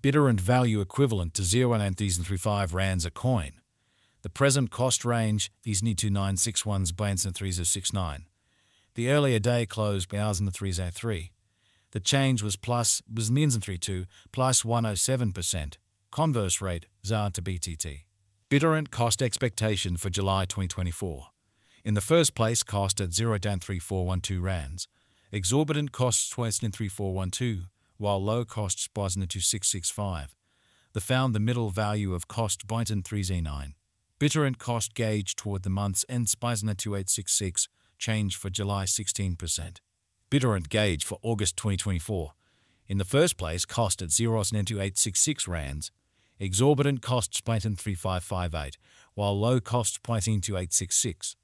Bittorrent value equivalent to 0.935 rands a coin. The present cost range is 2961 bains and 3069. The earlier day closed hours in the 303. The change was bussnies and 32 plus 107%. Converse rate ZAR to BTT. Bittorrent cost expectation for July 2024. In the first place, cost at 0.3412 rands. Exorbitant costs twice in 3412, while low costs was in 2665. The found the middle value of cost point in 309. Bittorrent cost gauge toward the month's end spies in 2866, change for July 16%. Bittorrent gauge for August 2024. In the first place, cost at 0.2866 rands. Exorbitant costs point in 3558, while low costs point in 2866.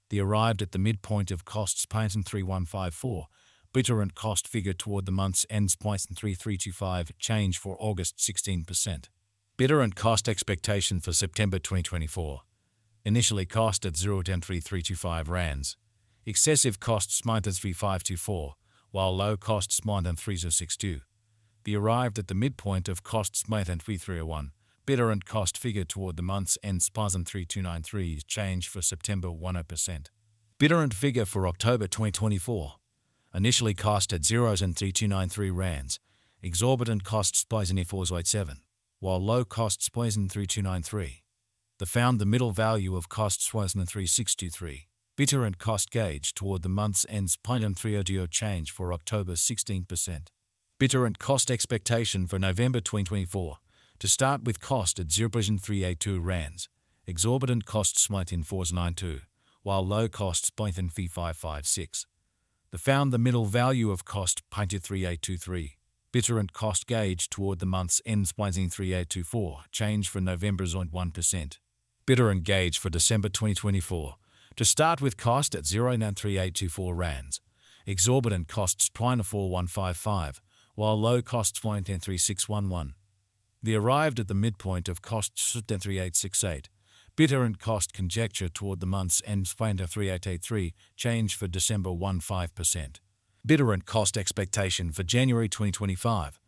The arrived at the midpoint of costs point in 3154. Bittorrent cost figure toward the month's ends point in 3325, change for August 16%. Bittorrent cost expectation for September 2024. Initially cost at 0.3325 rands. Excessive costs minus 3524, while low costs minus 3062. The arrived at the midpoint of costs minus 3301. Bittorrent cost figure toward the month's end spies in 3293, change for September 10%. Bittorrent figure for October 2024. Initially cost at 0.3293 rands. Exorbitant costs spies in 487, while low costs spies in 3293. The found the middle value of costs was in 3623. Bittorrent cost gauge toward the month's ends point in 302, change for October 16%. Bittorrent cost expectation for November 2024. To start with, cost at 0.382 rands. Exorbitant costs might in 492, while low costs point in 556. The found the middle value of cost point in 3823. Bittorrent cost gauge toward the month's ends point in 3824, change for November's 1%. Bittorrent gauge for December 2024. To start with, cost at 0.3824 rands. Exorbitant costs point in 4155, while low costs point in 3611. The arrived at the midpoint of costs at 3868. Bittorrent cost conjecture toward the month's end point in 3883, change for December 15%. Bittorrent cost expectation for January 2025.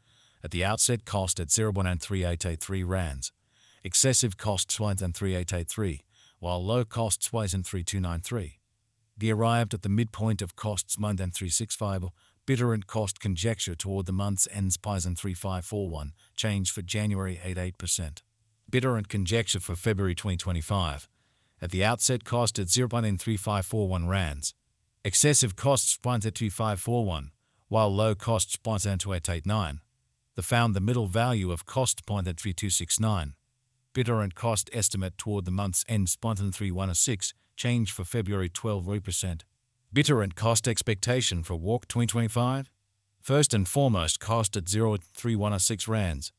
At the outset, cost at 0.3883 rands. Excessive costs point in 3883, while low costs was in 3293. The arrived at the midpoint of costs month in 365. Bittorrent cost conjecture toward the month's ends pies in 3541, change for January 88%. Bittorrent conjecture for February 2025. At the outset, cost at 0.3541 rands. Excessive costs point at 2541, while low costs point at 2889. The found the middle value of cost point at 3269. Bittorrent cost estimate toward the month's end point in 3106, change for February 12%. Bittorrent cost expectation for Walk 2025. First and foremost, cost at 0.3106 rands.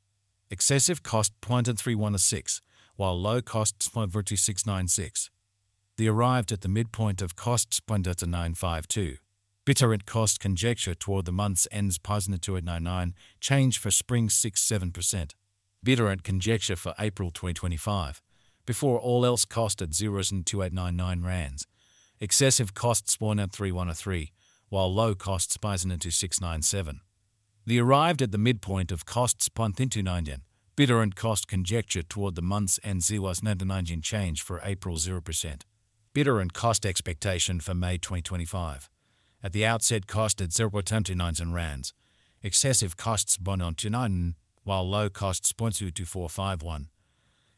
Excessive cost point at 3106, while low costs point at 2696. The arrived at the midpoint of costs point at 952. Bittorrent cost conjecture toward the month's ends point at 2899, change for spring 6-7%. Bittorrent conjecture for April 2025. Before all else, cost at 0.2899 rands. Excessive costs point at 3103, while low costs point at 2697. The arrived at the midpoint of costs point in 290. Bittorrent cost conjecture toward the month's end was 99 change for April 0%. Bittorrent cost expectation for May 2025. At the outset, cost at 0.29 rands. Excessive costs point on 29, while low costs point to 2451.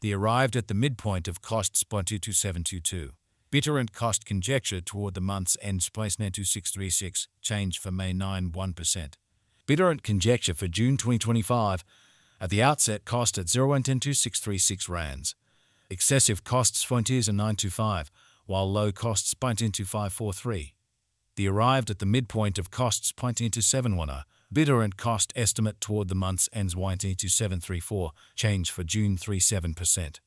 The arrived at the midpoint of costs point to 2722. Bittorrent cost conjecture toward the month's end place net 2636, change for May 1%. Bittorrent conjecture for June 2025. At the outset, cost at 0.12636 rands. Excessive costs point is 925, while low costs point into 543. The arrived at the midpoint of costs point into 710. Bittorrent cost estimate toward the month's ends point into 734, change for June 37%.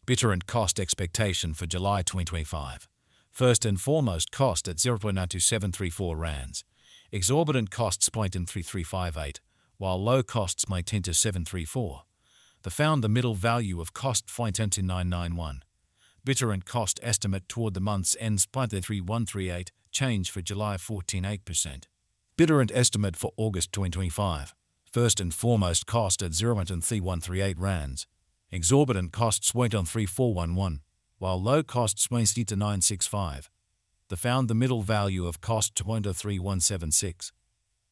Bittorrent cost expectation for July 2025. First and foremost, cost at 0.92734 rands. Exorbitant costs point in 3358, while low costs might tend to 734. The found the middle value of cost point into 991. Bittorrent cost estimate toward the month's ends point at 3138, change for July 14.8%. Bittorrent estimate for August 2025. First and foremost cost at 0.3138 rands. Exorbitant costs went on 3411, while low costs went to 965. They found the middle value of cost to 3176.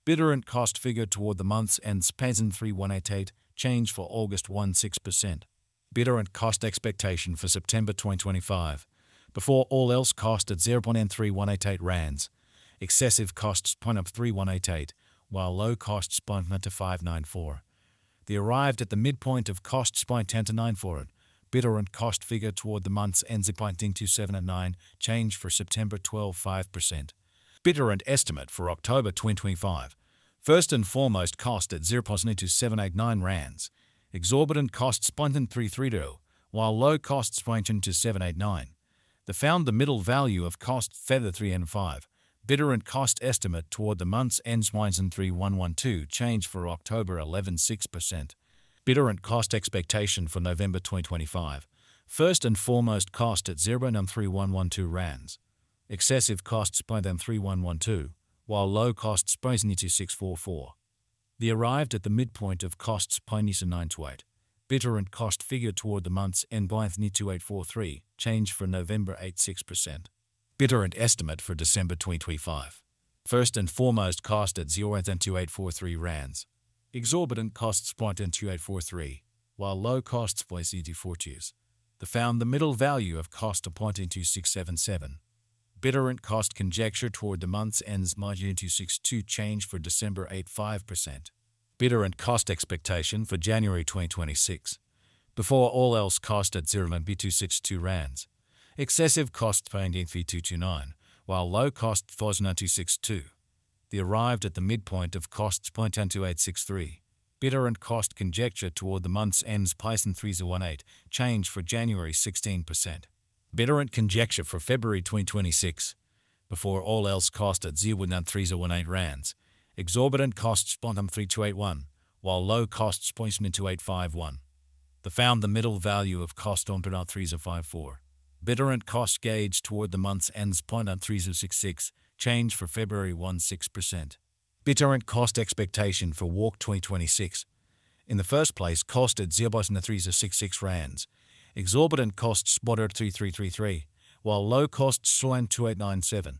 Bittorrent cost figure toward the month's end Spazin 3188, change for August 16%. Bittorrent cost expectation for September 2025. Before all else cost at 0.3188 rands. Excessive costs 0.3188, while low costs 0.594. They arrived at the midpoint of costs 0.1094. Bittorrent cost figure toward the month's end 0.279, change for September 5%. Bittorrent estimate for October 2025. First and foremost cost at 0.2789 rands. Exorbitant costs 0.332, while low costs 0.2789. They found the middle value of cost feather 3 and 5. Bittorrent cost estimate toward the month's ends 3112, change for October 6%. Bittorrent cost expectation for November 2025. First and foremost cost at 0.3112 rands. Excessive costs 0.3112, while low costs 0.2644. They arrived at the midpoint of costs 0.928. Bittorrent cost figure toward the month's end 0.2843, change for November 6%. Bittorrent estimate for December 2025. First and foremost cost at 0.2843 rands. Exorbitant costs 0.2843, while low costs 0.42. They found the middle value of cost of 0.2677. Bittorrent cost conjecture toward the month's ends 0.262, change for December 5%. Bittorrent cost expectation for January 2026. Before all else cost at 0.262 rands. Excessive cost 0.229, while low cost 0.262. They arrived at the midpoint of costs 0.12863. Bittorrent cost conjecture toward the month's ends Python 3018, change for January 16%. Bittorrent conjecture for February 2026. Before all else cost at 0.3018 rands. Exorbitant costs 0.3281, while low costs 0.2851. They found the middle value of cost on 0.3054. Bittorrent cost gauge toward the month's ends 0.3066, change for February 16%. Bittorrent cost expectation for Walk 2026. In the first place, cost at 0.3066 rands. Exorbitant costs 0.3333, while low costs 0.2897.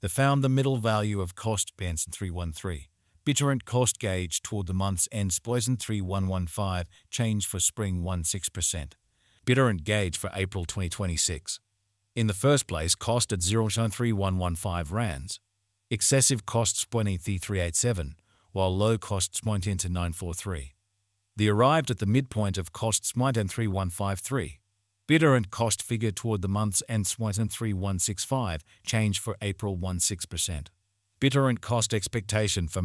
They found the middle value of cost pence 313. Bittorrent cost gauge toward the month's ends Poison 3115, change for spring 16%. Bittorrent gauge for April 2026. In the first place, cost at 0.3115 rands. Excessive costs 0.8387, while low costs 0.943. They arrived at the midpoint of costs 0.3153. Bittorrent cost figure toward the month's ends 0.3165, change for April 16%. Bittorrent cost expectation for